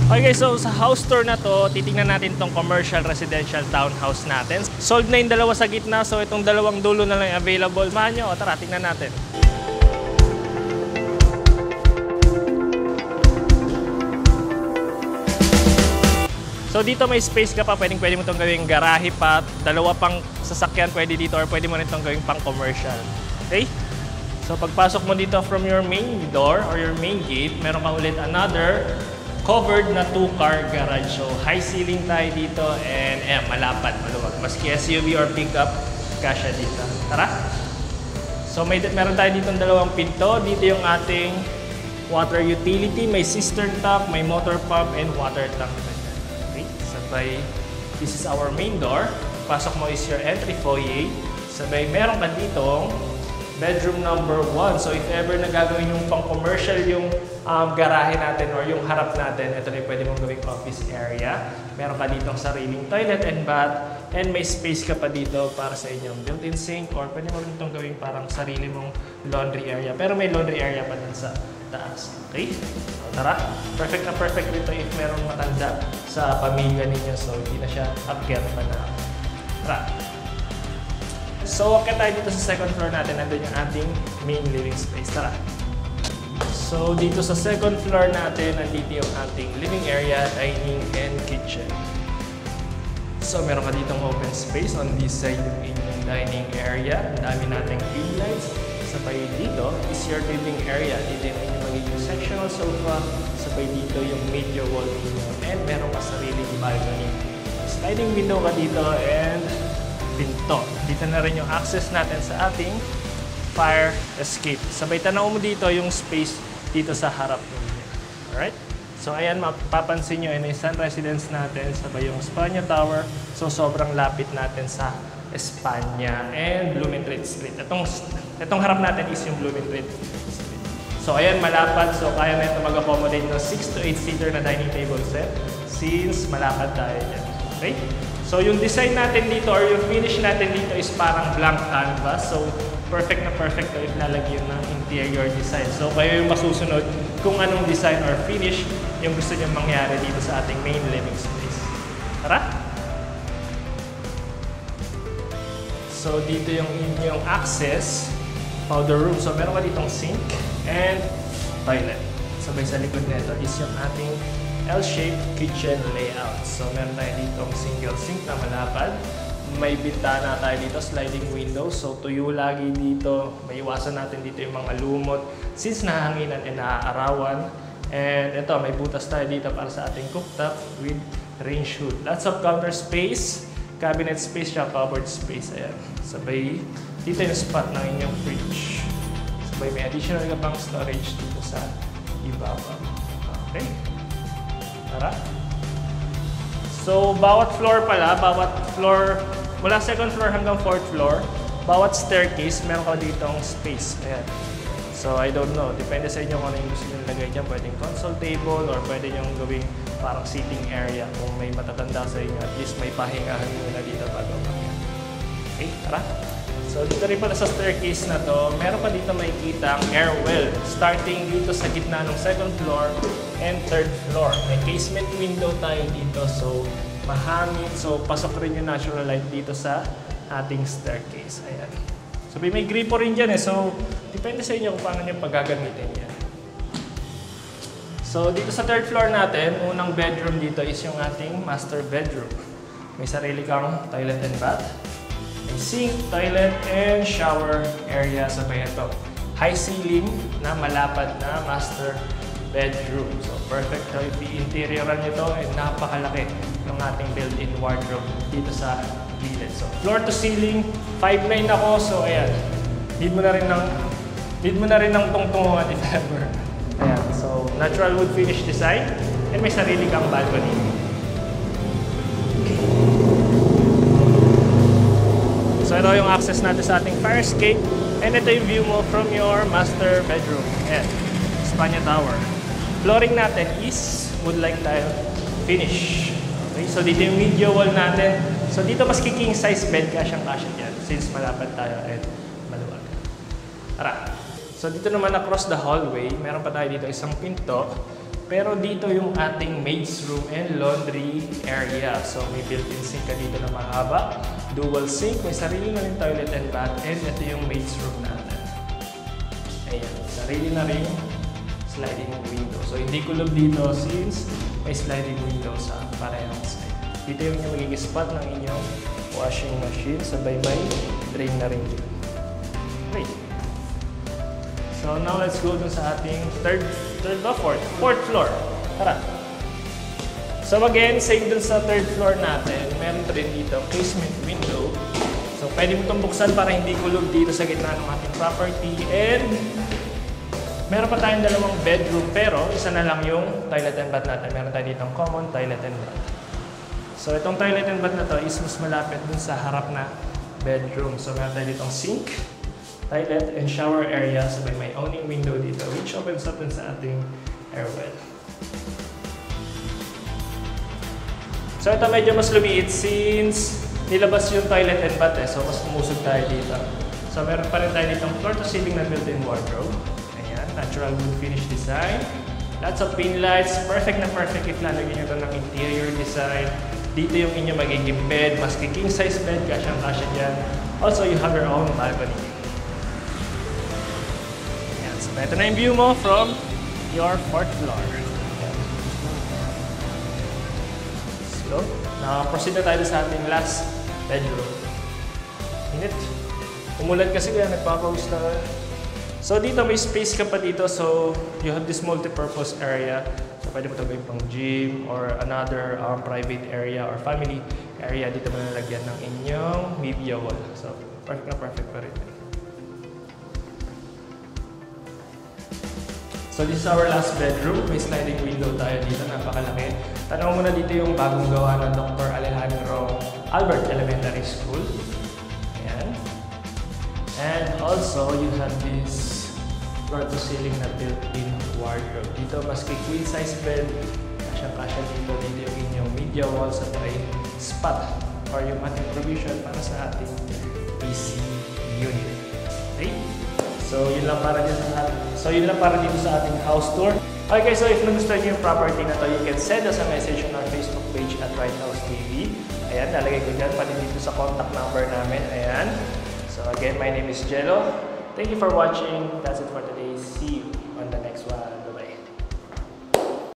Okay guys, so sa house tour na to, titingnan natin tong commercial residential townhouse natin. Sold na yung dalawa sa gitna, so itong dalawang dulo na lang available. Mahan nyo, tara, tingnan natin. So dito may space ka pa, pwede mo itong gawing garahe pa, dalawa pang sasakyan pwede dito or pwede mo rin itong gawing pang commercial. Okay? So pagpasok mo dito from your main door or your main gate, meron kang ulit another covered na 2-car garage. So high ceiling tayo dito and malapad, maluwag. Maski SUV or pickup, kasya dito. Tara! So meron tayo dito dalawang pinto. Dito yung ating water utility. May cistern tank, may motor pump, and water tank. Okay, sabay, this is our main door. Pasok mo is your entry foyer. Sabay, meron ka ditong bedroom number 1. So if ever na gagawin yung pang commercial yung garahe natin or yung harap natin, ito na yung pwede mong gawing office area. Meron ka ditong sariling toilet and bath, and may space ka pa dito para sa inyong built-in sink, or pwede mo rin itong gawing parang sarili mong laundry area. Pero may laundry area pa din sa taas. Okay? So, tara. Perfect na perfect dito if merong matanda sa pamilya ninyo. So hindi na siya upgrade pa na. Tara. So, wakit tayo dito sa second floor natin. Nandun yung ating main living space. Tara. So, dito sa second floor natin, nandito yung ating living area, dining, and kitchen. So, meron ka ditong open space. On this side yung inyong dining area. Ang dami nating field lights. Sabay dito is your living area. Dito yung inyong magiging sectional sofa. Sabay dito yung media wall ninyo. And meron ka sariling balcony. Sliding window ka dito and pinto. Dito na rin yung access natin sa ating fire escape. Sabay tanaw mo dito yung space dito sa harap ninyo. Alright? So ayan, mapapansin nyo, yung Sun Residence natin, sabay yung Espanya Tower. So sobrang lapit natin sa Espanya and Blumentritt Street. Itong harap natin is yung Blumentritt Street. So ayan, malapad. So kaya na ito mag-accommodate ng 6 to 8 seater na dining table set since malapad tayo dyan. Okay? So yung design natin dito or yung finish natin dito is parang blank canvas. So perfect na perfect to if lalagyan ng interior design. So kayo yung masusunod kung anong design or finish yung gusto nyo mangyari dito sa ating main living space. Tara! So dito yung inyong access, powder room. So meron ka ditong sink and toilet. Sabay sa likod nito is yung ating L-shaped kitchen layout. So meron tayo ditong single sink na malapad. May bintana tayo dito, sliding window. So tuyo lagi dito. May iwasan natin dito yung mga lumot since nahanginan and naaarawan. And ito, may butas tayo dito para sa ating cooktop with range hood. Lots of counter space, cabinet space, cupboard space. Ayan. Sabay, dito yung spot ng inyong fridge. Sabay, may additional ka pang storage dito sa ibabaw. Okay. Tara. So, bawat floor pala, mula second floor hanggang fourth floor, bawat staircase, meron ka ditong space. Ayan. So, I don't know. Depende sa inyo kung ano yung gusto nyo lagay dyan. Pwedeng console table or pwede nyo gawing parang seating area. Kung may matatanda sa inyo, at least may pahingahan muna dito bago mamaya. Okay, tara. So, dito rin pala sa staircase na to, meron pa dito makikita ang air well. Starting dito sa gitna ng second floor and third floor. May casement window tayo dito. So, mahangin. So, pasok rin yung natural light dito sa ating staircase. Ayan. So, may gripo rin dyan eh. So, depende sa inyo kung paano nyo paggagamitin yan. So, dito sa third floor natin, unang bedroom dito is yung ating master bedroom. May sarili kang toilet and bath. May sink, toilet, and shower area sa ito. High ceiling na malapad na master bedroom. So, perfect to i-interioran nyo ito. And napakalaki ng ating built-in wardrobe dito sa gilid. So, floor to ceiling, 5'9" ako. So, ayan. Need mo na rin ng tungtungan if ever. Ayan. So, natural wood finish design. And may sarili kang balcony. So, ito yung access natin sa ating fire escape. And ito yung view mo from your master bedroom. Ayan. Espanya Tower. Flooring natin is wood-like tile finish. Okay, so dito yung media wall natin. So dito mas king size bed, kasyang-kasya dyan since malapad tayo at maluwag. Tara. So dito naman across the hallway, meron pa tayo dito isang pinto. Pero dito yung ating maid's room and laundry area. So may built-in sink ka dito na mahaba. Dual sink, may sarili na rin toilet and bath. And ito yung maid's room natin. Ayan, sarili na rin sliding window. So hindi kulob dito since may sliding window sa parehong side. Dito yung magiging spot ng inyong washing machine. Sabay may drain na rin dito. Great. So now let's go dun sa ating fourth floor. Tara. So again, same dun sa third floor natin. Meron rin dito casement window. So pwede mo itong buksan para hindi kulob dito sa gitna ng ating property. And meron pa tayong dalawang bedroom pero isa na lang yung toilet and bath natin. Meron tayo ditong common toilet and bath. So itong toilet and bath na to is mas malapit dun sa harap na bedroom. So meron tayo ditong sink, toilet, and shower area. So may owning window dito which opens up dun sa ating air well. So ito medyo mas lumiit since nilabas yung toilet and bath so mas umusog tayo dito. So meron pa rin tayo ditong floor to ceiling na built-in wardrobe. Ayan, natural wood finish design. Lots of pin lights. Perfect na perfect if lalagyan nyo ito ng interior design. Dito yung inyo magiging bed, maski king size bed, kasyang-kasya dyan. Also, you have your own balcony. Ayan, so ito na yung view mo from your fourth floor. So, proceed na tayo sa ating last bedroom. Init. Umulan kasi kaya nagpapawis na. So dito may space ka pa dito. So you have this multi-purpose area. So pwede mo ito gawin pang gym or another private area or family area. Dito mo nalagyan ng inyong media wall. So perfect na perfect pa rin. So this is our last bedroom. May sliding window tayo dito. Napakalaki. Tanong mo na dito yung bagong gawa ng Dr. Alejandro Albert Elementary School. Ayan. And also, you have this floor-to-ceiling na built-in wardrobe. Dito, maski queen size bed, kasya-kasya dito. Dito yung inyong media wall sa may spot or yung ating provision para sa ating PC unit. Okay? So, yun lang para dito sa ating house tour. Okay, so if nagustuhan niyo yung property na to, you can send us a message on our Facebook page at Right House TV. Ayan, nalagay ko dyan pati dito sa contact number namin. Ayan. So again, my name is Jello. Thank you for watching. That's it for today. See you on the next one.